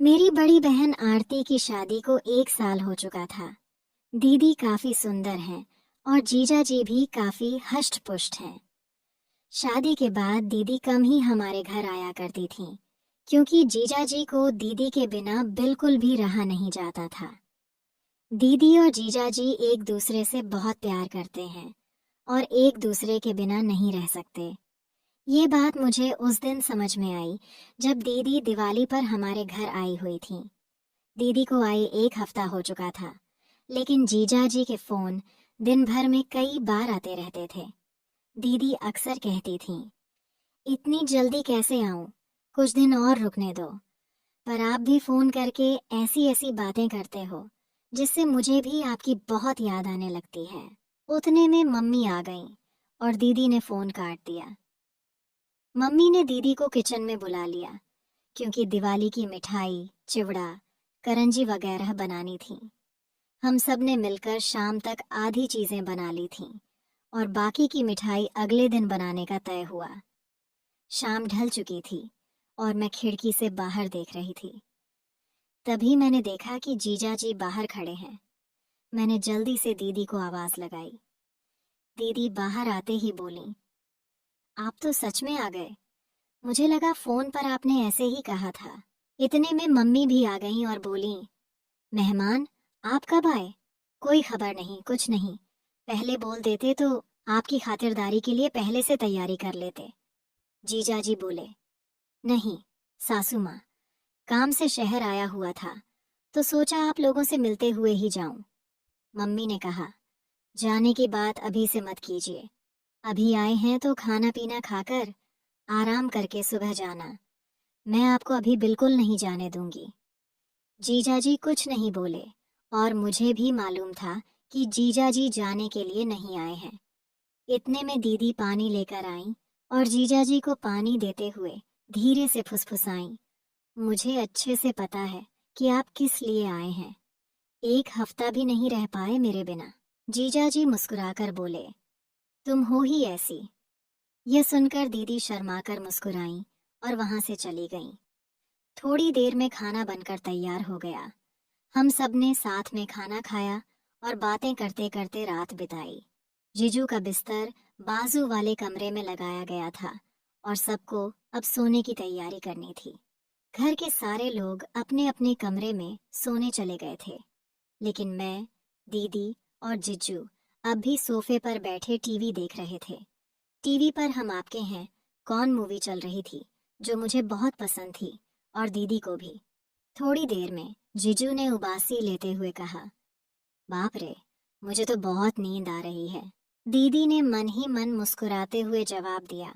मेरी बड़ी बहन आरती की शादी को 1 साल हो चुका था। दीदी काफी सुंदर हैं और जीजा जी भी काफी हष्ट-पुष्ट हैं। शादी के बाद दीदी कम ही हमारे घर आया करती थीं, क्योंकि जीजा जी को दीदी के बिना बिल्कुल भी रहा नहीं जाता था। दीदी और जीजा जी एक दूसरे से बहुत प्यार करते हैं और एक दूसरे के बिना नहीं रह सकते। ये बात मुझे उस दिन समझ में आई जब दीदी दिवाली पर हमारे घर आई हुई थीं। दीदी को आए 1 हफ्ता हो चुका था, लेकिन जीजा जी के फोन दिन भर में कई बार आते रहते थे। दीदी अक्सर कहती थीं, इतनी जल्दी कैसे आऊं? कुछ दिन और रुकने दो। पर आप भी फोन करके ऐसी ऐसी बातें करते हो, जिससे मुझे भी आपकी बहुत याद आने लगती है। उतने में मम्मी आ गईं और दीदी ने फोन काट दिया। मम्मी ने दीदी को किचन में बुला लिया, क्योंकि दिवाली की मिठाई, चिवड़ा, करंजी वगैरह बनानी थी। हम सब ने मिलकर शाम तक आधी चीजें बना ली थीं और बाकी की मिठाई अगले दिन बनाने का तय हुआ। शाम ढल चुकी थी और मैं खिड़की से बाहर देख रही थी। तभी मैंने देखा कि जीजा जी बाहर खड़े हैं। मैंने जल्दी से दीदी को आवाज लगाई। दीदी बाहर आते ही बोली, आप तो सच में आ गए। मुझे लगा फोन पर आपने ऐसे ही कहा था। इतने में मम्मी भी आ गईं और बोली, मेहमान, आप कब आए? कोई खबर नहीं, कुछ नहीं। पहले बोल देते तो आपकी खातिरदारी के लिए पहले से तैयारी कर लेते। जीजाजी बोले, नहीं सासू माँ, काम से शहर आया हुआ था तो सोचा आप लोगों से मिलते हुए ही जाऊं। मम्मी ने कहा, जाने की बात अभी से मत कीजिए। अभी आए हैं तो खाना पीना खाकर आराम करके सुबह जाना। मैं आपको अभी बिल्कुल नहीं जाने दूंगी। जीजाजी कुछ नहीं बोले और मुझे भी मालूम था कि जीजाजी जाने के लिए नहीं आए हैं। इतने में दीदी पानी लेकर आईं और जीजाजी को पानी देते हुए धीरे से फुसफुसाईं, मुझे अच्छे से पता है कि आप किस लिए आए हैं। 1 हफ्ता भी नहीं रह पाए मेरे बिना। जीजाजी मुस्कुराकर बोले, तुम हो ही ऐसी। यह सुनकर दीदी शर्माकर मुस्कुराईं और वहां से चली गईं। थोड़ी देर में खाना बनकर तैयार हो गया। हम सब ने साथ में खाना खाया और बातें करते करते रात बिताई। जीजू का बिस्तर बाजू वाले कमरे में लगाया गया था और सबको अब सोने की तैयारी करनी थी। घर के सारे लोग अपने अपने कमरे में सोने चले गए थे, लेकिन मैं, दीदी और जीजू अब भी सोफे पर बैठे टीवी देख रहे थे। टीवी पर हम आपके हैं कौन मूवी चल रही थी, जो मुझे बहुत पसंद थी और दीदी को भी। थोड़ी देर में जीजू ने उबासी लेते हुए कहा, बाप रे, मुझे तो बहुत नींद आ रही है। दीदी ने मन ही मन मुस्कुराते हुए जवाब दिया,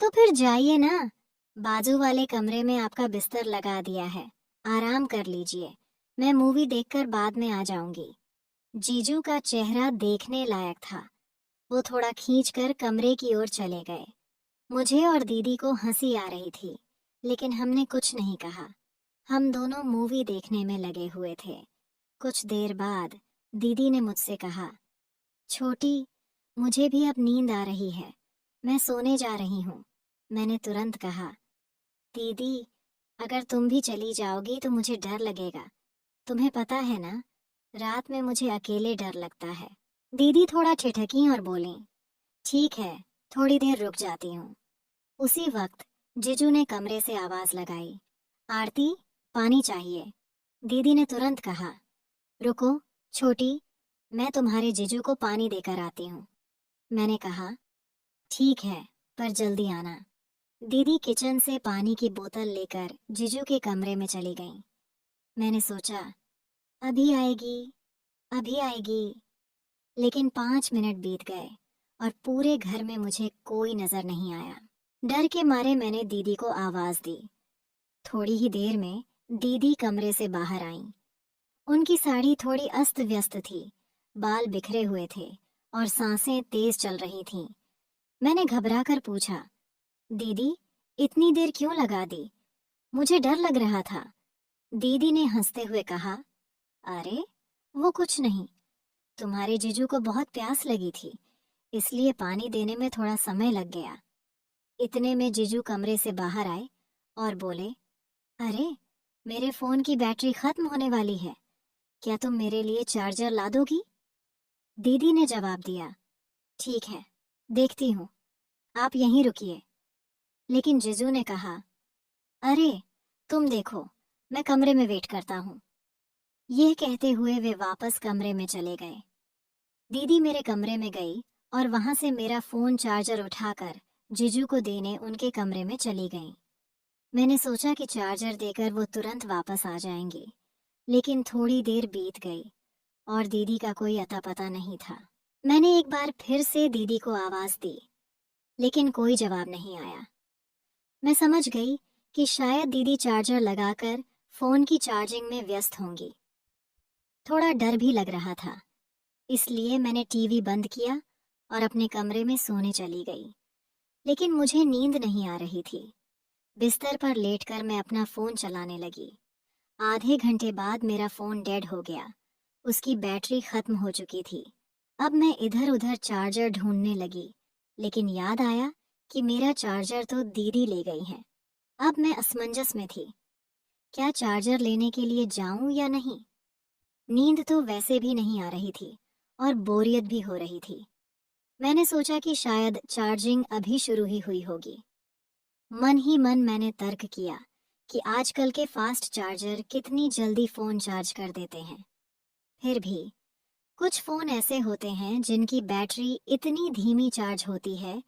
तो फिर जाइए ना, बाजू वाले कमरे में आपका बिस्तर लगा दिया है। आराम कर लीजिए, मैं मूवी देखकर बाद में आ जाऊंगी। जीजू का चेहरा देखने लायक था। वो थोड़ा खींचकर कमरे की ओर चले गए। मुझे और दीदी को हंसी आ रही थी, लेकिन हमने कुछ नहीं कहा। हम दोनों मूवी देखने में लगे हुए थे। कुछ देर बाद दीदी ने मुझसे कहा, छोटी, मुझे भी अब नींद आ रही है, मैं सोने जा रही हूँ। मैंने तुरंत कहा, दीदी, अगर तुम भी चली जाओगी तो मुझे डर लगेगा। तुम्हें पता है ना, रात में मुझे अकेले डर लगता है। दीदी थोड़ा ठिठकी और बोली, ठीक है, थोड़ी देर रुक जाती हूँ। उसी वक्त जीजू ने कमरे से आवाज लगाई, आरती, पानी चाहिए। दीदी ने तुरंत कहा, रुको छोटी, मैं तुम्हारे जीजू को पानी देकर आती हूँ। मैंने कहा, ठीक है, पर जल्दी आना। दीदी किचन से पानी की बोतल लेकर जीजू के कमरे में चली गईं। मैंने सोचा, अभी आएगी, अभी आएगी। लेकिन 5 मिनट बीत गए और पूरे घर में मुझे कोई नजर नहीं आया। डर के मारे मैंने दीदी को आवाज दी। थोड़ी ही देर में दीदी कमरे से बाहर आईं। उनकी साड़ी थोड़ी अस्त व्यस्त थी, बाल बिखरे हुए थे और सांसें तेज चल रही थीं। मैंने घबरा कर पूछा, दीदी, इतनी देर क्यों लगा दी? मुझे डर लग रहा था। दीदी ने हंसते हुए कहा, अरे वो कुछ नहीं, तुम्हारे जीजू को बहुत प्यास लगी थी, इसलिए पानी देने में थोड़ा समय लग गया। इतने में जीजू कमरे से बाहर आए और बोले, अरे मेरे फोन की बैटरी खत्म होने वाली है, क्या तुम मेरे लिए चार्जर ला दोगी? दीदी ने जवाब दिया, ठीक है, देखती हूँ, आप यहीं रुकिए। लेकिन जीजू ने कहा, अरे तुम देखो, मैं कमरे में वेट करता हूँ। यह कहते हुए वे वापस कमरे में चले गए। दीदी मेरे कमरे में गई और वहां से मेरा फोन चार्जर उठाकर जीजू को देने उनके कमरे में चली गई। मैंने सोचा कि चार्जर देकर वो तुरंत वापस आ जाएंगे, लेकिन थोड़ी देर बीत गई और दीदी का कोई अता पता नहीं था। मैंने एक बार फिर से दीदी को आवाज दी, लेकिन कोई जवाब नहीं आया। मैं समझ गई कि शायद दीदी चार्जर लगाकर फोन की चार्जिंग में व्यस्त होंगी। थोड़ा डर भी लग रहा था, इसलिए मैंने टीवी बंद किया और अपने कमरे में सोने चली गई। लेकिन मुझे नींद नहीं आ रही थी। बिस्तर पर लेटकर मैं अपना फोन चलाने लगी। आधे घंटे बाद मेरा फोन डेड हो गया, उसकी बैटरी खत्म हो चुकी थी। अब मैं इधर उधर चार्जर ढूंढने लगी, लेकिन याद आया कि मेरा चार्जर तो दीदी ले गई है। अब मैं असमंजस में थी, क्या चार्जर लेने के लिए जाऊं या नहीं। नींद तो वैसे भी नहीं आ रही थी और बोरियत भी हो रही थी। मैंने सोचा कि शायद चार्जिंग अभी शुरू ही हुई होगी। मन ही मन मैंने तर्क किया कि आजकल के फास्ट चार्जर कितनी जल्दी फोन चार्ज कर देते हैं। फिर भी कुछ फोन ऐसे होते हैं जिनकी बैटरी इतनी धीमी चार्ज होती है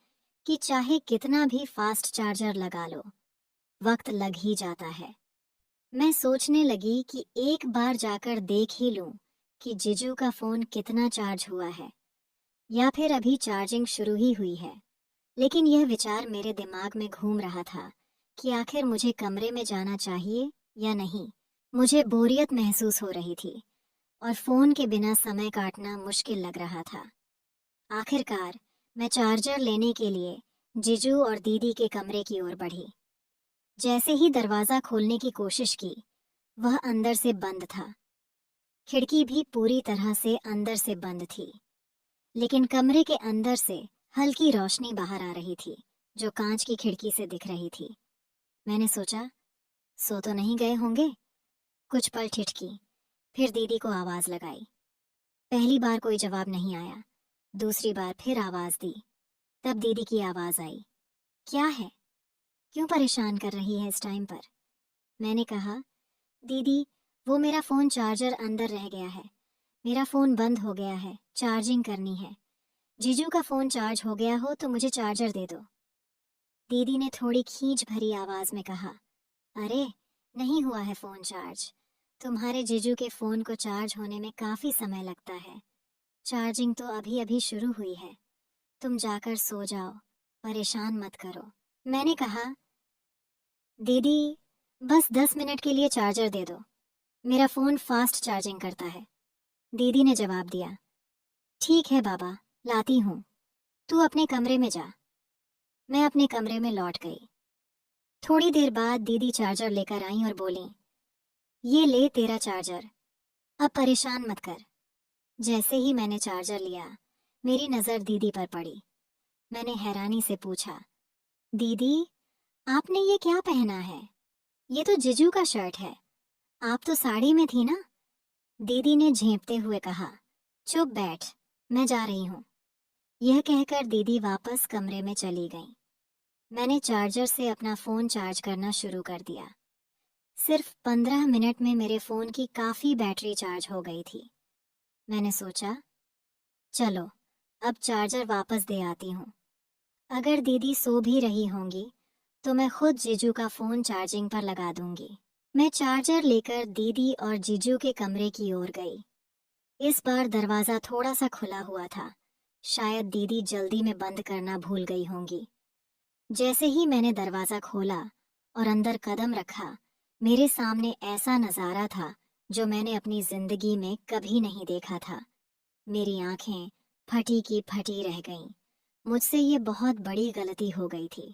कि चाहे कितना भी फास्ट चार्जर लगा लो, वक्त लग ही जाता है। मैं सोचने लगी कि एक बार जाकर देख ही लूं कि जीजू का फोन कितना चार्ज हुआ है, या फिर अभी चार्जिंग शुरू ही हुई है। लेकिन यह विचार मेरे दिमाग में घूम रहा था कि आखिर मुझे कमरे में जाना चाहिए या नहीं। मुझे बोरियत महसूस हो रही थी और फोन के बिना समय काटना मुश्किल लग रहा था। आखिरकार मैं चार्जर लेने के लिए जीजू और दीदी के कमरे की ओर बढ़ी। जैसे ही दरवाजा खोलने की कोशिश की, वह अंदर से बंद था। खिड़की भी पूरी तरह से अंदर से बंद थी, लेकिन कमरे के अंदर से हल्की रोशनी बाहर आ रही थी, जो कांच की खिड़की से दिख रही थी। मैंने सोचा, सो तो नहीं गए होंगे। कुछ पल ठिठकी, फिर दीदी को आवाज लगाई। पहली बार कोई जवाब नहीं आया। दूसरी बार फिर आवाज दी, तब दीदी की आवाज आई, क्या है, क्यों परेशान कर रही है इस टाइम पर? मैंने कहा, दीदी वो मेरा फोन चार्जर अंदर रह गया है, मेरा फोन बंद हो गया है, चार्जिंग करनी है। जीजू का फोन चार्ज हो गया हो तो मुझे चार्जर दे दो। दीदी ने थोड़ी खींच भरी आवाज में कहा, अरे नहीं हुआ है फोन चार्ज, तुम्हारे जीजू के फोन को चार्ज होने में काफी समय लगता है, चार्जिंग तो अभी अभी शुरू हुई है, तुम जाकर सो जाओ, परेशान मत करो। मैंने कहा, दीदी बस 10 मिनट के लिए चार्जर दे दो, मेरा फोन फास्ट चार्जिंग करता है। दीदी ने जवाब दिया, ठीक है बाबा, लाती हूँ, तू अपने कमरे में जा। मैं अपने कमरे में लौट गई। थोड़ी देर बाद दीदी चार्जर लेकर आई और बोली, ये ले तेरा चार्जर, अब परेशान मत कर। जैसे ही मैंने चार्जर लिया, मेरी नजर दीदी पर पड़ी। मैंने हैरानी से पूछा, दीदी आपने ये क्या पहना है? ये तो जीजू का शर्ट है, आप तो साड़ी में थी ना? दीदी ने झेंपते हुए कहा, चुप बैठ, मैं जा रही हूँ। यह कहकर दीदी वापस कमरे में चली गई। मैंने चार्जर से अपना फोन चार्ज करना शुरू कर दिया। सिर्फ 15 मिनट में मेरे फोन की काफी बैटरी चार्ज हो गई थी। मैंने सोचा, चलो अब चार्जर वापस दे आती हूँ। अगर दीदी सो भी रही होंगी तो मैं खुद जीजू का फोन चार्जिंग पर लगा दूंगी। मैं चार्जर लेकर दीदी और जीजू के कमरे की ओर गई। इस बार दरवाजा थोड़ा सा खुला हुआ था, शायद दीदी जल्दी में बंद करना भूल गई होंगी। जैसे ही मैंने दरवाजा खोला और अंदर कदम रखा, मेरे सामने ऐसा नजारा था जो मैंने अपनी जिंदगी में कभी नहीं देखा था। मेरी आंखें फटी की फटी रह गईं। मुझसे ये बहुत बड़ी गलती हो गई थी।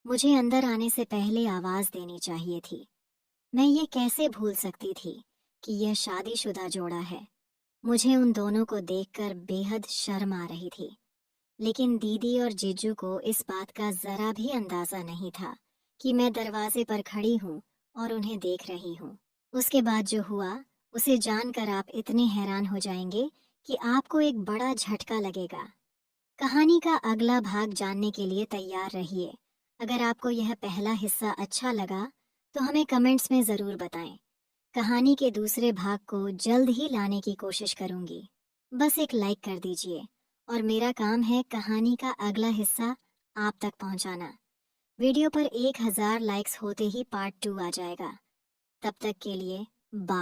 मुझे अंदर आने से पहले आवाज देनी चाहिए थी। मैं ये कैसे भूल सकती थी कि यह शादीशुदा जोड़ा है। मुझे उन दोनों को देखकर बेहद शर्म आ रही थी, लेकिन दीदी और जीजू को इस बात का जरा भी अंदाजा नहीं था कि मैं दरवाजे पर खड़ी हूँ और उन्हें देख रही हूँ। उसके बाद जो हुआ उसे जानकर आप इतने हैरान हो जाएंगे कि आपको एक बड़ा झटका लगेगा। कहानी का अगला भाग जानने के लिए तैयार रहिए। अगर आपको यह पहला हिस्सा अच्छा लगा तो हमें कमेंट्स में ज़रूर बताएं। कहानी के दूसरे भाग को जल्द ही लाने की कोशिश करूंगी। बस एक लाइक कर दीजिए और मेरा काम है कहानी का अगला हिस्सा आप तक पहुंचाना। वीडियो पर 1000 लाइक्स होते ही पार्ट 2 आ जाएगा। तब तक के लिए बाय।